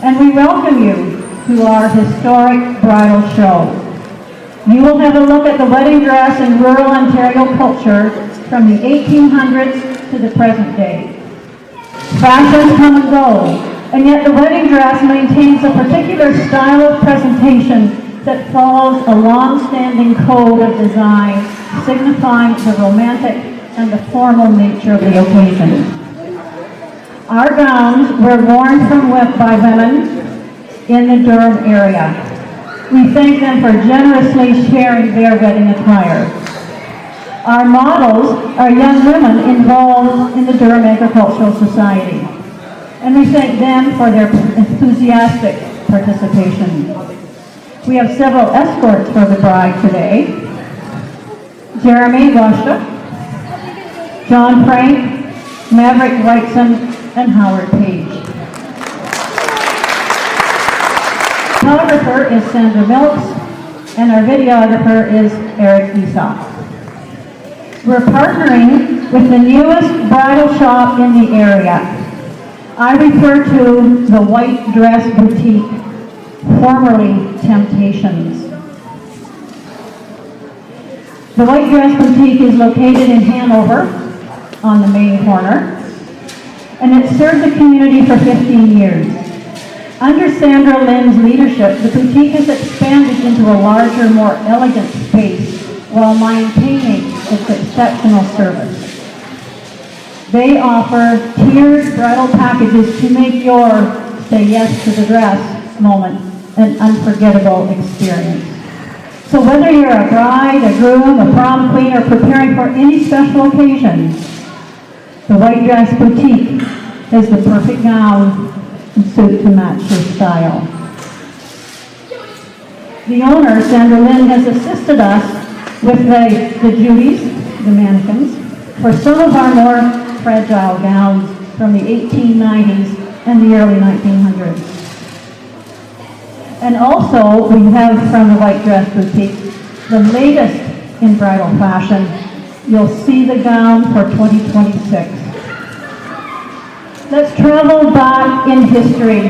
and we welcome you to our historic bridal show. You will have a look at the wedding dress in rural Ontario culture from the 1800s to the present day. Fashions come and go, and yet the wedding dress maintains a particular style of presentation that follows a long-standing code of design signifying the romantic and the formal nature of the occasion. Our gowns were worn by women in the Durham area. We thank them for generously sharing their wedding attire. Our models are young women involved in the Durham Agricultural Society, and we thank them for their enthusiastic participation. We have several escorts for the bride today. Jeremy Washa, John Frank, Maverick Wrightson, and Howard Page. Photographer is Sandra Milks, and our videographer is Eric Esau. We're partnering with the newest bridal shop in the area. I refer to the White Dress Boutique, formerly Temptations. The White Dress Boutique is located in Hanover on the main corner, and it served the community for 15 years. Under Sandra Lynn's leadership, the boutique has expanded into a larger, more elegant space while maintaining its exceptional service. They offer tiered bridal packages to make your say yes to the dress moment an unforgettable experience. So whether you're a bride, a groom, a prom queen, or preparing for any special occasion, the White Dress Boutique is the perfect gown and suit to match your style. The owner, Sandra Lynn, has assisted us with the Judies, the mannequins, for some of our more fragile gowns from the 1890s and the early 1900s. And also, we have from the White Dress Boutique, the latest in bridal fashion. You'll see the gown for 2026. Let's travel back in history.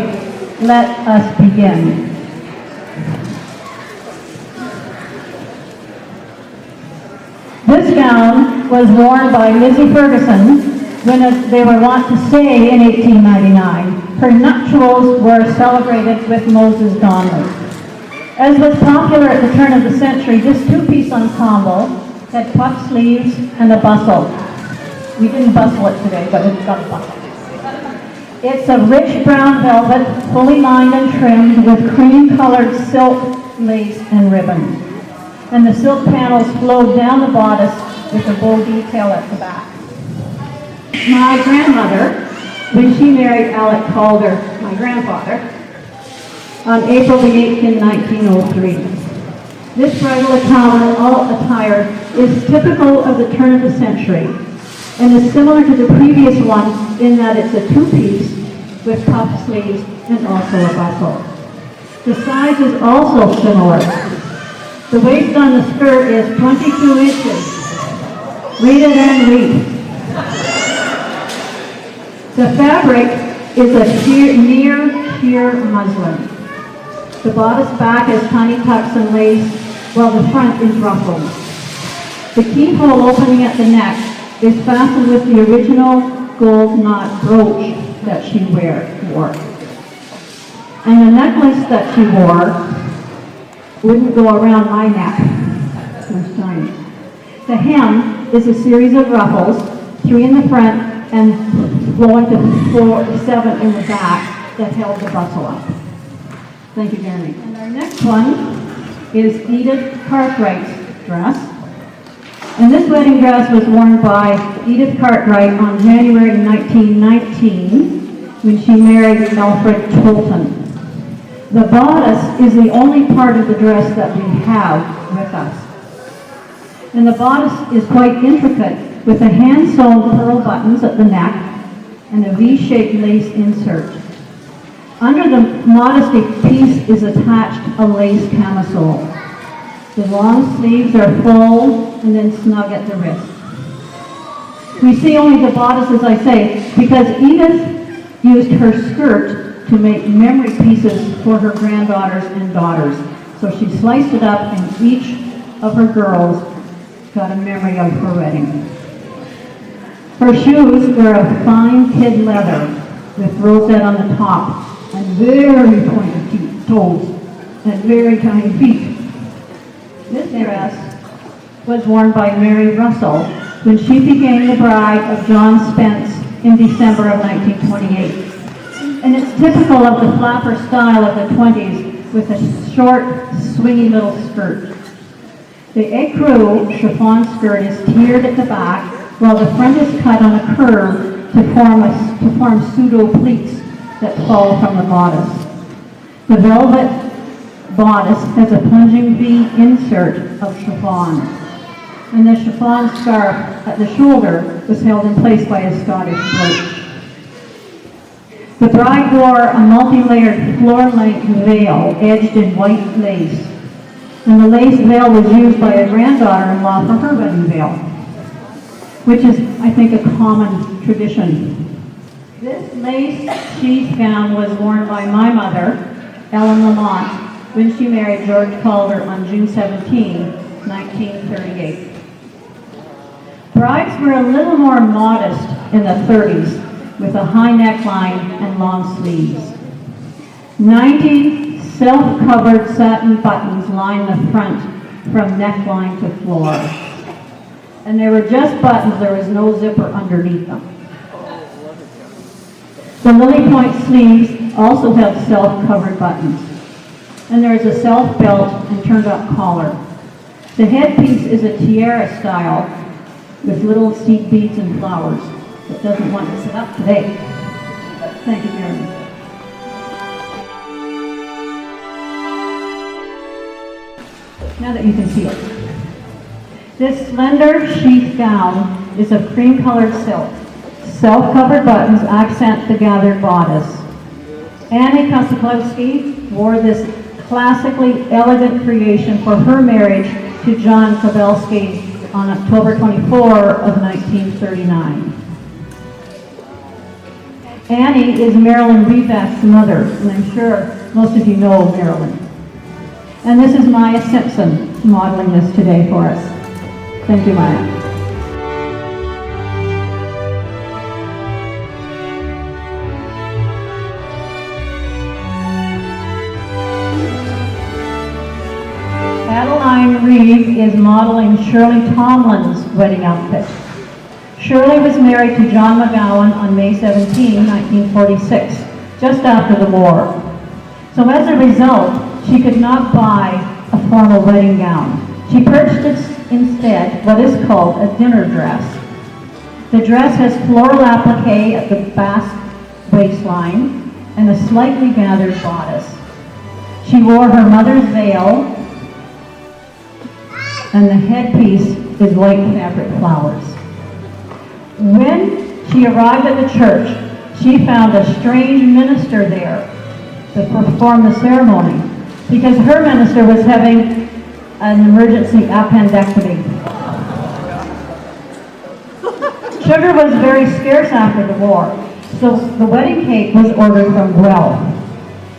Let us begin. This gown was worn by Lizzie Ferguson when they were wont to say in 1899. Her nuptials were celebrated with Moses Donnelly. As was popular at the turn of the century, this two-piece ensemble had puff sleeves and a bustle. We didn't bustle it today, but it's got a bustle. It's a rich brown velvet, fully lined and trimmed with cream-colored silk, lace, and ribbon. And the silk panels flowed down the bodice with a bow detail at the back. My grandmother, when she married Alec Calder, my grandfather, on April the 8th in 1903. This bridal attire is typical of the turn of the century and is similar to the previous one in that it's a two-piece with puff sleeves and also a bustle. The size is also similar. The waist on the skirt is 22 inches. Read it and read. The fabric is a near sheer muslin. The bodice back has tiny tucks and lace, while the front is ruffled. The keyhole opening at the neck is fastened with the original gold knot brooch that she wore. And the necklace that she wore wouldn't go around my neck. It's tiny. The hem is a series of ruffles, 3 in the front and flowing to 7 in the back that held the bustle up. Thank you, Jeremy. And our next one is Edith Cartwright's dress. And this wedding dress was worn by Edith Cartwright on January 1919 when she married Alfred Tolton. The bodice is the only part of the dress that we have with us. And the bodice is quite intricate with the hand-sewn pearl buttons at the neck and a V-shaped lace insert. Under the modesty piece is attached a lace camisole. The long sleeves are full and then snug at the wrist. We see only the bodice, as I say, because Edith used her skirt to make memory pieces for her granddaughters and daughters. So she sliced it up, and each of her girls got a memory of her wedding. Her shoes were of fine kid leather with rosette on the top and very pointed toes and very tiny feet. This dress was worn by Mary Russell when she became the bride of John Spence in December of 1928. And it's typical of the flapper style of the 20s with a short, swingy little skirt. The écrou chiffon skirt is tiered at the back, while the front is cut on a curve to form pseudo pleats that fall from the bodice. The velvet bodice has a plunging V insert of chiffon, and the chiffon scarf at the shoulder was held in place by a Scottish brooch. The bride wore a multi-layered floor-length veil edged in white lace, and the lace veil was used by a granddaughter-in-law for her wedding veil, which is, I think, a common tradition. This lace sheath gown was worn by my mother, Ellen Lamont, when she married George Calder on June 17, 1938. Brides were a little more modest in the 30s, with a high neckline and long sleeves. 90 self-covered satin buttons lined the front from neckline to floor. And they were just buttons, there was no zipper underneath them. The lily point sleeves also have self-covered buttons. And there is a self-belt and turned-up collar. The headpiece is a tiara style with little seed beads and flowers. It doesn't want to sit up today. Thank you, Jeremy. Now that you can see it. This slender sheath gown is of cream-colored silk. Self-covered buttons accent the gathered bodice. Annie Kosakowski wore this classically elegant creation for her marriage to John Pavelski on October 24 of 1939. Annie is Marilyn Reback's mother, and I'm sure most of you know Marilyn. And this is Maya Simpson modeling this today for us. Thank you, Maya. Adeline Reeve is modeling Shirley Tomlin's wedding outfit. Shirley was married to John McGowan on May 17, 1946, just after the war. So as a result, she could not buy a formal wedding gown. She purchased instead what is called a dinner dress. The dress has floral applique at the basque waistline and a slightly gathered bodice. She wore her mother's veil, and the headpiece is white fabric flowers. When she arrived at the church, she found a strange minister there to perform the ceremony because her minister was having an emergency appendectomy. Sugar was very scarce after the war, so the wedding cake was ordered from Guelph.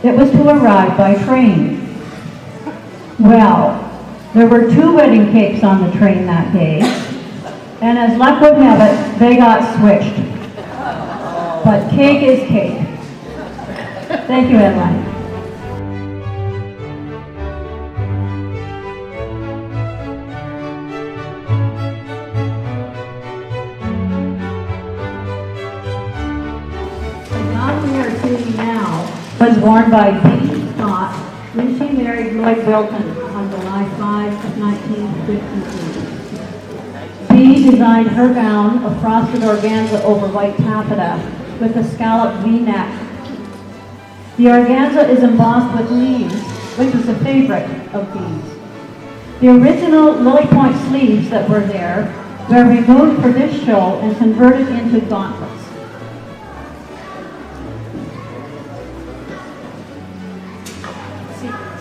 It was to arrive by train. Well, there were 2 wedding cakes on the train that day, and as luck would have it, they got switched. But cake is cake. Thank you, Adeline. The gown we are seeing now was worn by B. Scott when she married Lloyd Wilton on July 5 of 1953. B designed her gown of frosted organza over white taffeta with a scalloped V-neck. The organza is embossed with leaves, which is a favorite of B's. The original lily point sleeves that were there were removed for this show and converted into gauntlets.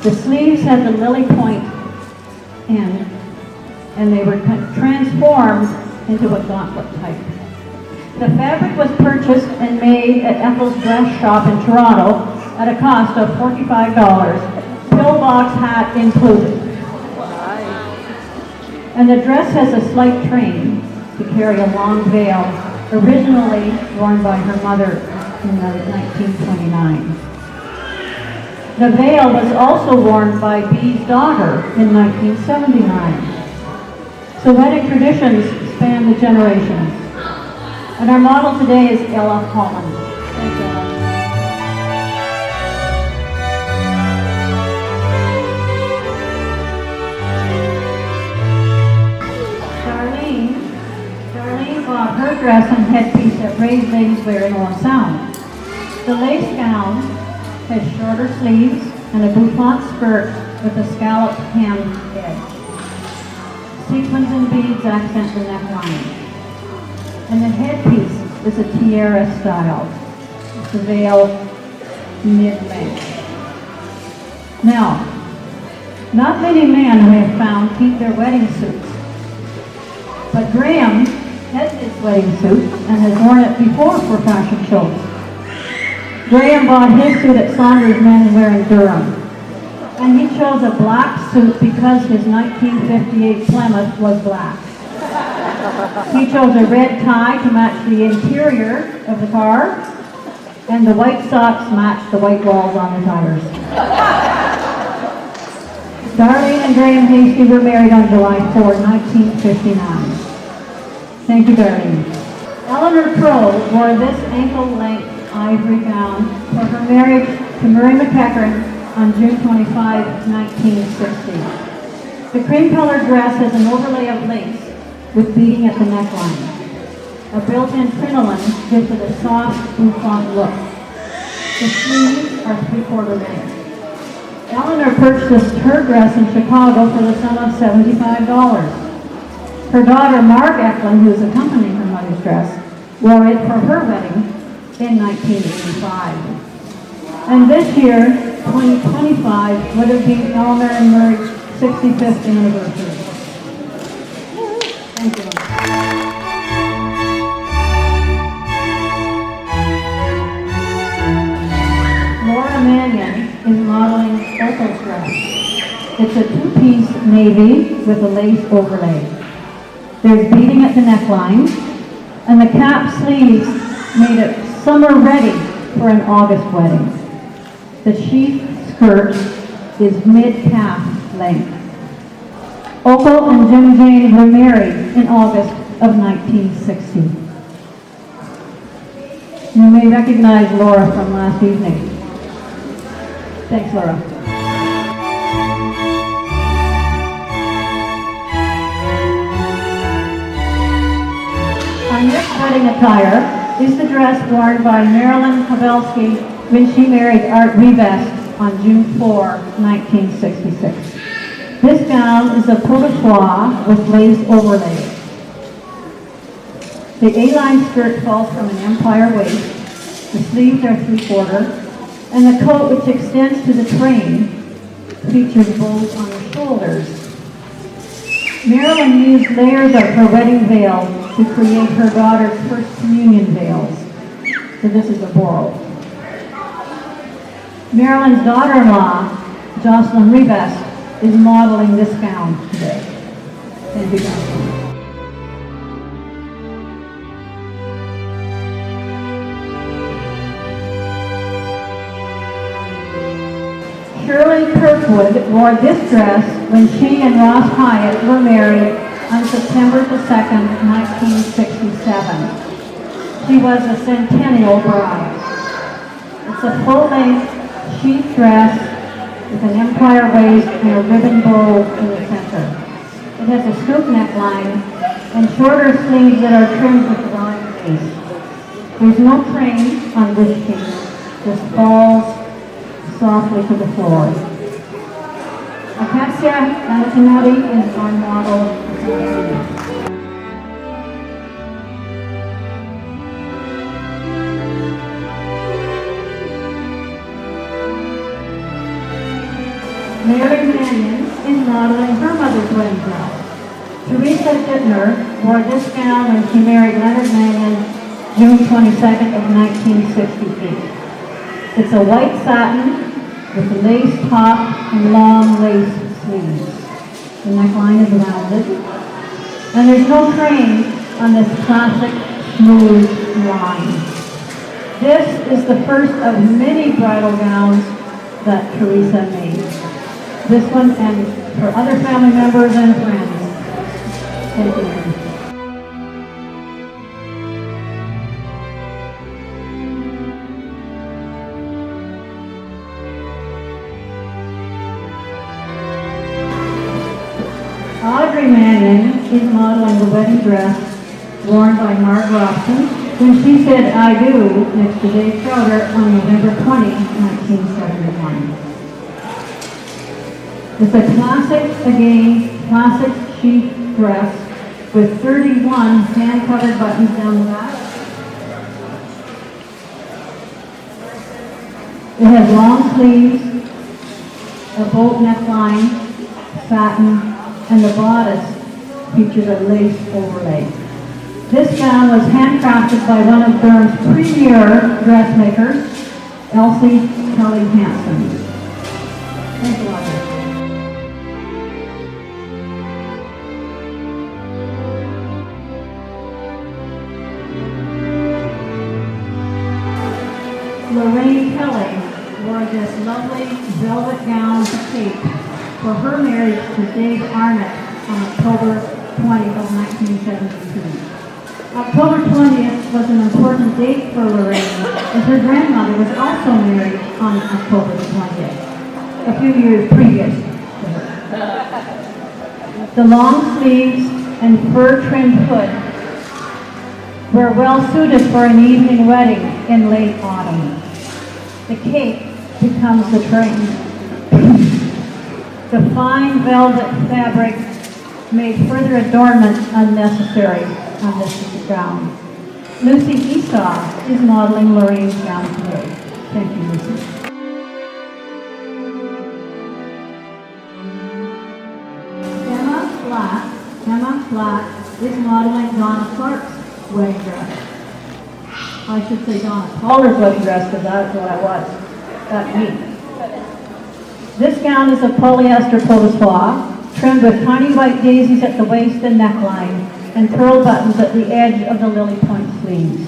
The sleeves had the lily point end, and they were transformed into a gauntlet type. The fabric was purchased and made at Ethel's dress shop in Toronto at a cost of $45, pillbox hat included. And the dress has a slight train to carry a long veil, originally worn by her mother in 1929. The veil was also worn by B's daughter in 1979. So wedding traditions span the generations. And our model today is Ella Holland. Thanks, Ella. Darlene bought her dress and headpiece at Ray's Ladies Wear in Owen Sound. The lace gown has shorter sleeves and a bouffant skirt with a scalloped hem edge. Sequins and beads accent the neckline. And the headpiece is a tiara style. It's a veil mid-length. Now, not many men I have found keep their wedding suits. But Graham has his wedding suit and has worn it before for fashion shows. Graham bought his suit at Saunders Men Wear in Durham. And he chose a black suit because his 1958 Plymouth was black. He chose a red tie to match the interior of the car, and the white socks matched the white walls on the tires. Darlene and Graham Hasty were married on July 4, 1959. Thank you, Darlene. Eleanor Crowe wore this ankle-length ivory gown for her marriage to Murray McEachern on June 25, 1960. The cream-colored dress has an overlay of lace with beading at the neckline. A built-in crinoline gives it a soft, bouffant look. The sleeves are 3/4 length. Eleanor purchased her dress in Chicago for the sum of $75. Her daughter, Marg Eklund, who is accompanying her mother's dress, wore it for her wedding in 1985. And this year, 2025, would have been Eleanor and Murray's 65th anniversary. Thank you. Laura Mannion is modeling Ethel's dress. It's a two-piece navy with a lace overlay. There's beading at the neckline, and the cap sleeves made it summer ready for an August wedding. The sheath skirt is mid-calf length. Opal and Jim Jane were married in August of 1960. You may recognize Laura from last evening. Thanks, Laura. Our next wedding attire is the dress worn by Marilyn Pavelski when she married Art Rivest on June 4, 1966. This gown is a pot de foie with lace overlay. The A-line skirt falls from an empire waist, the sleeves are 3/4, and the coat, which extends to the train, features bows on the shoulders. Marilyn used layers of her wedding veil to create her daughter's first communion veils. So this is a borrow. Marilyn's daughter-in-law, Jocelyn Rivest, is modeling this gown today. Thank you, Jocelyn. Shirley Kirkwood wore this dress when she and Ross Hyatt were married on September the 2nd, 1967. She was a centennial bride. It's a full-length sheath dress with an empire waist and a ribbon bow in the center. It has a scoop neckline and shorter sleeves that are trimmed with drawing lace. There's no train on this piece, just falls softly to the floor. Acacia Antonelli is our model. Mary Mannion is modeling her mother's wedding dress. Teresa Dittner wore this gown when she married Leonard Mannion June 22nd of 1968. It's a white satin with a lace top and long lace sleeves. The neckline is rounded. And there's no train on this classic smooth line. This is the first of many bridal gowns that Teresa made. This one and for other family members and friends. Thank you. Audrey Mannion is modeling the wedding dress worn by Mark Robson when she said "I do" next to Dave Crowder on November 20, 1971. It's a classic chic dress with 31 hand-covered buttons down the back. It has long sleeves, a boat neckline, satin, and the bodice features a lace overlay. This gown was handcrafted by one of Durham's premier dressmakers, Elsie Kelly Hansen. Thanks a lot. Lorraine Kelly wore this lovely velvet gown with a cape for her marriage to Dave Arnott on October 20th of 1972. October 20th was an important date for Lorraine, as her grandmother was also married on October 20th, a few years previous to her. The long sleeves and fur-trimmed hood were well suited for an evening wedding in late autumn. The cape becomes the train. The fine velvet fabric made further adornment unnecessary on this gown. Lucy Esau is modeling Lorraine's gown today. Thank you, Lucy. Emma Flatt is modeling Donna Clark's wedding dress. I should say Donna Caller's wedding dress because that's what I was. That's me. This gown is a polyester polissoir, trimmed with tiny white daisies at the waist and neckline, and pearl buttons at the edge of the lily point sleeves.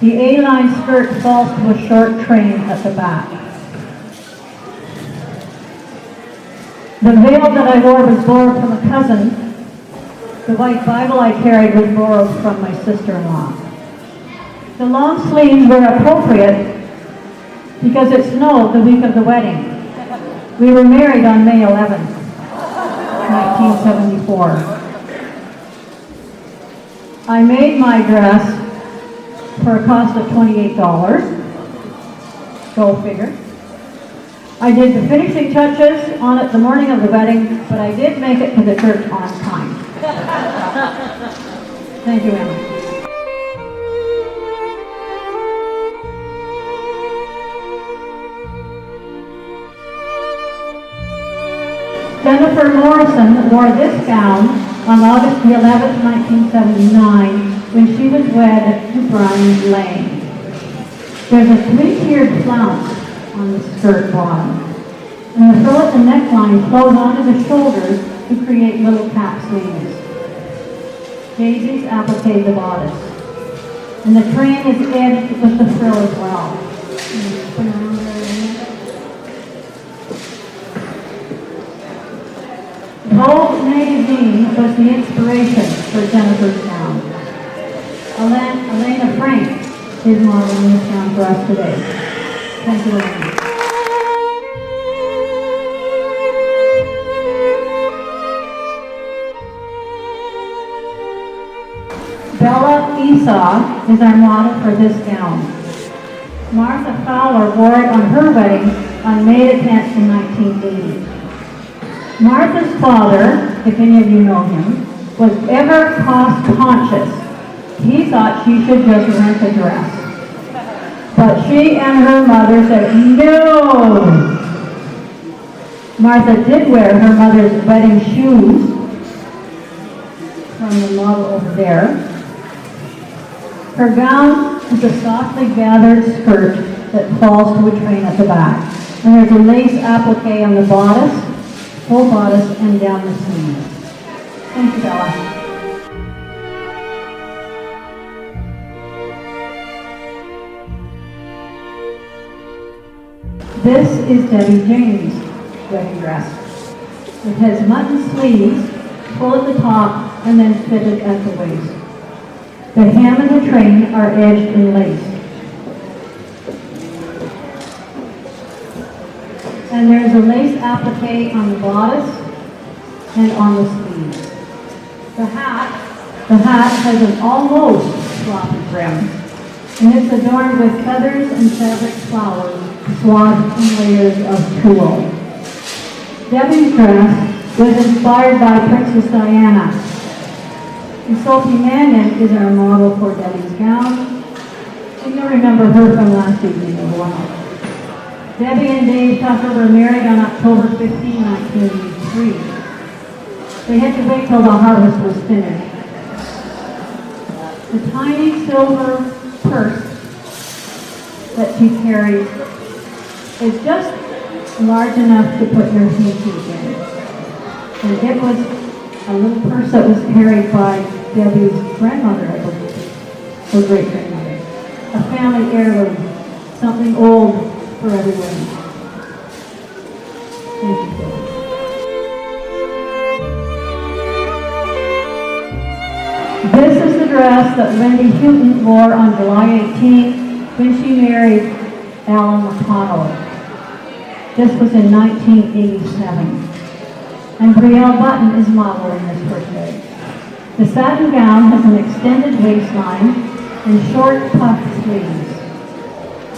The A-line skirt falls to a short train at the back. The veil that I wore was borrowed from a cousin. The white Bible I carried was borrowed from my sister-in-law. The long sleeves were appropriate because it snowed the week of the wedding. We were married on May 11th, 1974. I made my dress for a cost of $28. Go figure. I did the finishing touches on it the morning of the wedding, but I did make it to the church on time. Thank you, Emma. Jennifer Morrison wore this gown on August the 11th, 1979, when she was wed to Brian Lang. There's a three-tiered flounce on the skirt bottom, and the fillet and neckline flows onto the shoulders to create little cap sleeves. Daisies applique the bodice, and the train is edged with the frill as well. Vogue magazine was the inspiration for Jennifer's gown. Elena Frank is modeling this gown for us today. Thank you, Elena. Bella Esau is our model for this gown. Martha Fowler wore it on her wedding on May 10th in 1980. Martha's father, if any of you know him, was ever cost conscious. He thought she should just rent a dress. But she and her mother said, no! Martha did wear her mother's wedding shoes from the model over there. Her gown is a softly gathered skirt that falls to a train at the back. And there's a lace applique on the bodice, full bodice, and down the sleeves. Thank you, Bella. This is Debbie James' wedding dress. It has mutton sleeves, full at the top, and then fitted at the waist. The hem and the train are edged in lace. And there's a lace applique on the bodice and on the sleeves. The hat has an almost floppy brim, and it's adorned with feathers and fabric flowers swathed in layers of tulle. Debbie's dress was inspired by Princess Diana. And Sophie Mannion is our model for Debbie's gown. And you'll remember her from last evening as well. Debbie and Dave Tucker were married on October 15, 1983. They had to wait till the harvest was finished. The tiny silver purse that she carries is just large enough to put your hanky in. And it was a little purse that was carried by Debbie's grandmother, I believe, or great-grandmother. A family heirloom, something old for everyone. Thank you, Debbie. This is the dress that Wendy Houghton wore on July 18th when she married Alan McConnell. This was in 1987. And Brielle Button is modeling this birthday. The satin gown has an extended waistline and short puffed sleeves.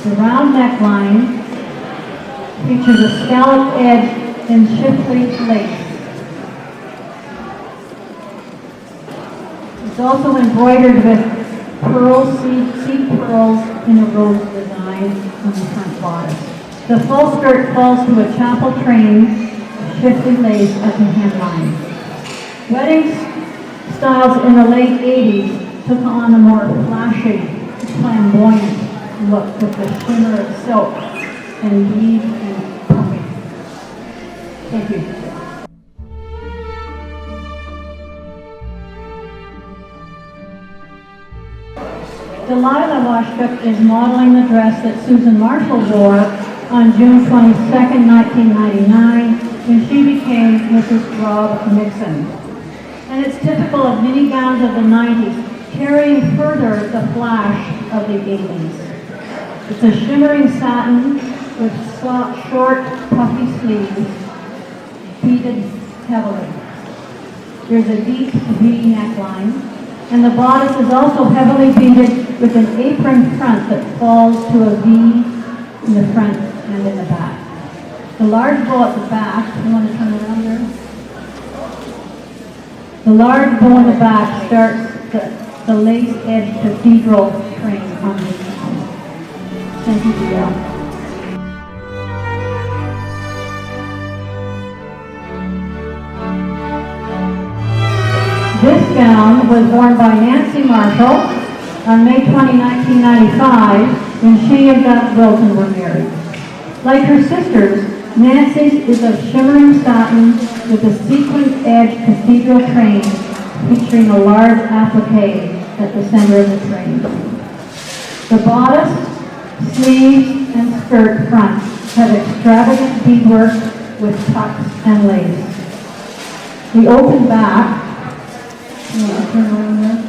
The round neckline features a scalloped edge and shift-leaf lace. It's also embroidered with seed pearls in a rose design on the front bodice. The full skirt falls to a chapel train, shifted lace at the hemline. Wedding styles in the late 80s took on a more flashy, flamboyant look with the shimmer of silk and beads and puffing. Thank you. Delilah Washkup is modeling the dress that Susan Marshall wore on June 22nd, 1999, when she became Mrs. Rob Nixon. And it's typical of many gowns of the 90s, carrying further the flash of the 80s. It's a shimmering satin with short, puffy sleeves, beaded heavily. There's a deep V neckline, and the bodice is also heavily beaded with an apron front that falls to a V in the front and in the back. The large bow at the back, you want to turn around there? The large bow in the back starts the lace-edged cathedral train on the gown. Thank you, Jill. This gown was worn by Nancy Marshall on May 20, 1995, when she and Doug Wilton were married. Like her sisters, Nancy's is of shimmering satin with a sequin-edged cathedral train featuring a large applique at the center of the train. The bodice, sleeves, and skirt front have extravagant beadwork with tucks and lace. The open back, you want to turn around there?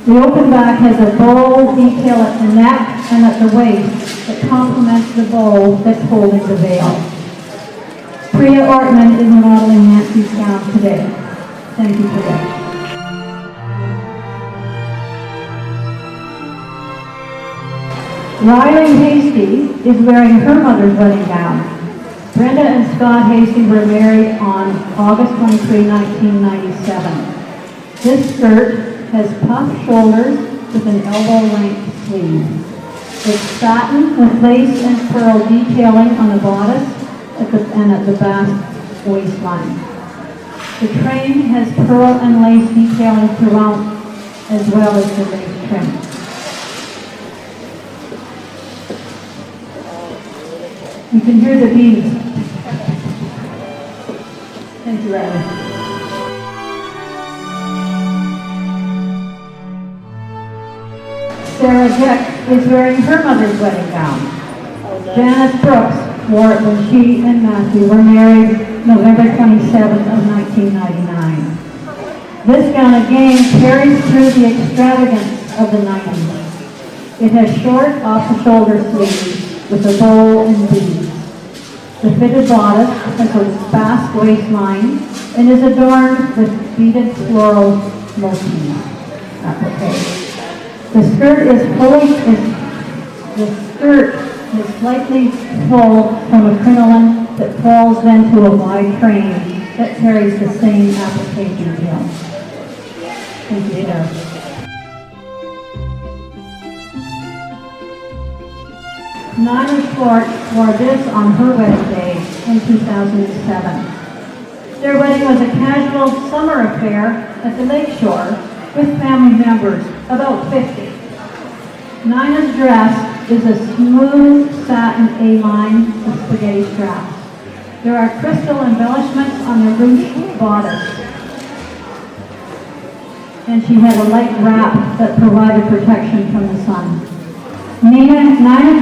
The open back has a bow detail at the neck and at the waist that complements the bow that's holding the veil. Priya Ortman is modeling Nancy's gown today. Thank you for that. Riley Hasty is wearing her mother's wedding gown. Brenda and Scott Hasty were married on August 23, 1997. This skirt has puffed shoulders with an elbow-length sleeve. It's satin with lace and pearl detailing on the bodice and at the back waistline. The train has pearl and lace detailing throughout, as well as the lace trim. You can hear the bees. Thank you, Riley. Sarah Jeck is wearing her mother's wedding gown. Janice Brooks wore it when she and Matthew were married November 27th of 1999. This gown again carries through the extravagance of the 90s. It has short off-the-shoulder sleeves with a bow and beads. The fitted bodice has a fast waistline and is adorned with beaded floral motifs. The skirt is slightly full from a crinoline that falls then to a wide train that carries the same application heel. Thank you, Sarah. Nina Clark wore this on her wedding day in 2007. Their wedding was a casual summer affair at the lakeshore with family members, about 50. Nina's dress is a smooth satin A-line with spaghetti straps. There are crystal embellishments on the ruched bodice. And she had a light wrap that provided protection from the sun. Nina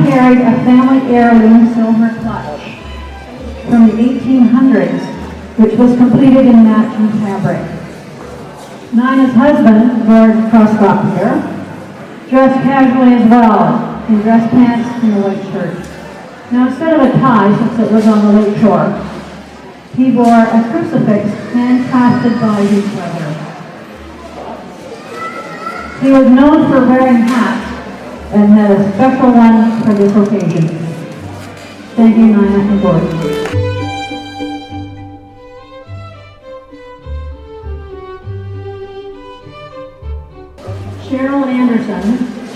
carried a family heirloom silver clutch from the 1800s, which was completed in matching fabric. Nina's husband, George Croscott here, dressed casually as well, in dress pants and a white shirt. Now instead of a tie, since it was on the lake shore, he wore a crucifix handcrafted by his brother. He was known for wearing hats and had a special one for this occasion. Thank you, Nina and George. Cheryl Anderson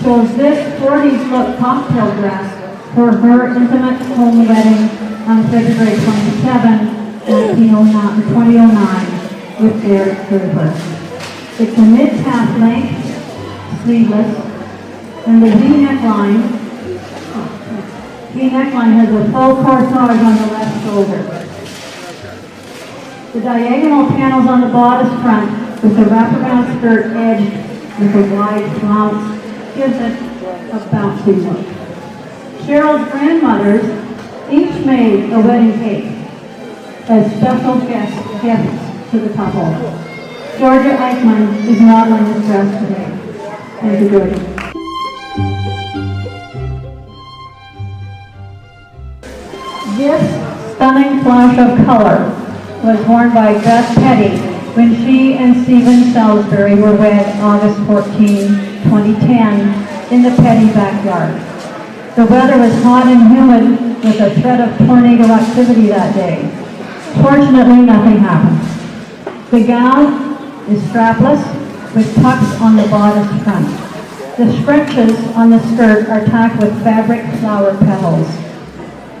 chose this 40s look cocktail dress for her intimate home wedding on February 27, 2009 with Derek Cooper. It's a mid-calf length, sleeveless, and the V-neckline has a full corsage on the left shoulder. The diagonal panels on the bodice front with the wraparound skirt edged with a wide flounce gives it a bouncy look. Cheryl's grandmothers each made a wedding cake as special gifts to the couple. Georgia Eichmann is modeling this dress today. Thank you, Georgia. This stunning flash of color was worn by Beth Petty when she and Stephen Salisbury were wed August 14, 2010 in the Petty backyard. The weather was hot and humid with a threat of tornado activity that day. Fortunately, nothing happened. The gown is strapless with tucks on the bodice front. The scrunches on the skirt are tacked with fabric flower petals.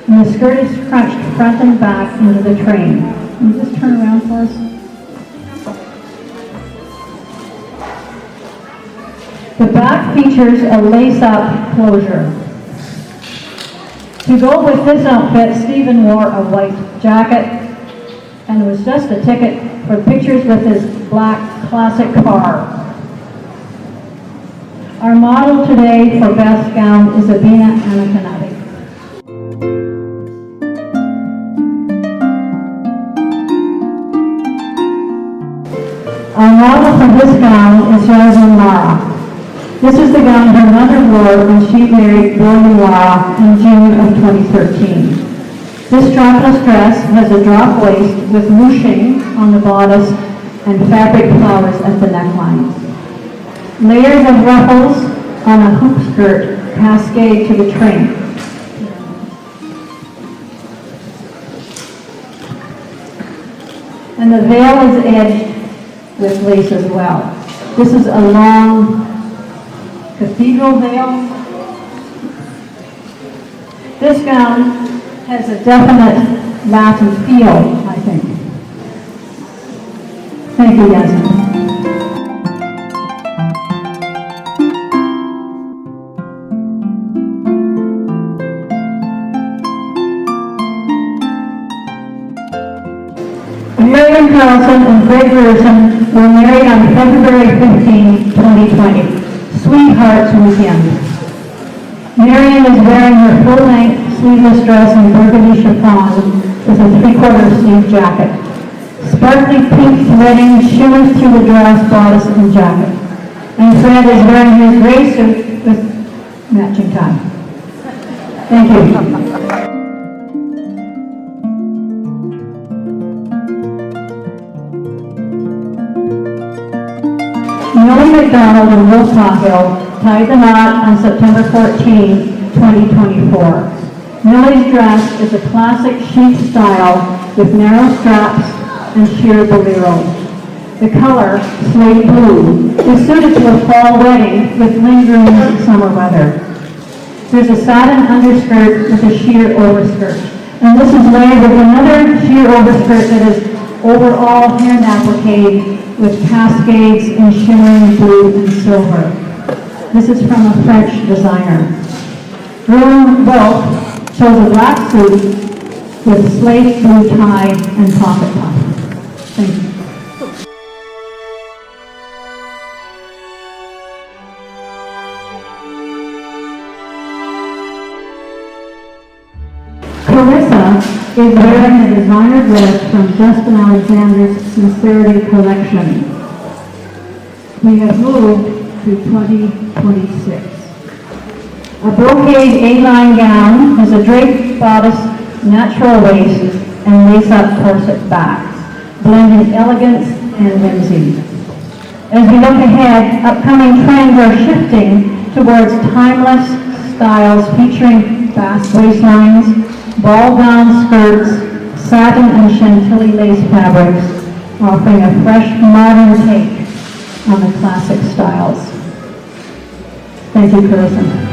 And the skirt is crunched front and back into the train. Can you just turn around for us? The back features a lace-up closure. To go with this outfit, Stephen wore a white jacket, and it was just a ticket for pictures with his black classic car. Our model today for Beth's gown is Abina Anakanati. Our model for this gown is Rosalind Mara. This is the gown her mother wore when she married William Lara in June of 2013. This strapless dress has a drop waist with ruching on the bodice and fabric flowers at the neckline. Layers of ruffles on a hoop skirt cascade to the train. And the veil is edged with lace as well. This is a long cathedral veil. This gown has a definite Latin feel, I think. Thank you, Yasmin. Megan Carlson and Greg Gerson were married on February 15, 2020. Sweethearts Weekend. Marion is wearing her full-length sleeveless dress in burgundy chiffon with a three-quarter sleeve jacket. Sparkly pink threading shimmers through the dress, bodice, and jacket. And Fred is wearing his gray suit with matching tie. Thank you. Millie McDonald and Will Cahill tied the knot on September 14, 2024. Millie's dress is a classic chic style with narrow straps and sheer bolero. The color, slate blue, is suited to a fall wedding with lingering summer weather. There's a satin underskirt with a sheer overskirt, and this is layered with another sheer overskirt that is overall hand applique with cascades in shimmering blue and silver. This is from a French designer. Durham Agricultural chose a black suit with slate blue tie and pocket cuff. Thank you. Carissa is wearing a designer dress from Justin Alexander's Sincerity collection. We have moved to 2026. A brocade A-line gown has a draped bodice, natural waist, and lace-up corset back, blending elegance and whimsy. As we look ahead, upcoming trends are shifting towards timeless styles featuring fast waistlines, ball-gown skirts, satin and chantilly lace fabrics, offering a fresh, modern take on the classic styles. Thank you, Carissa.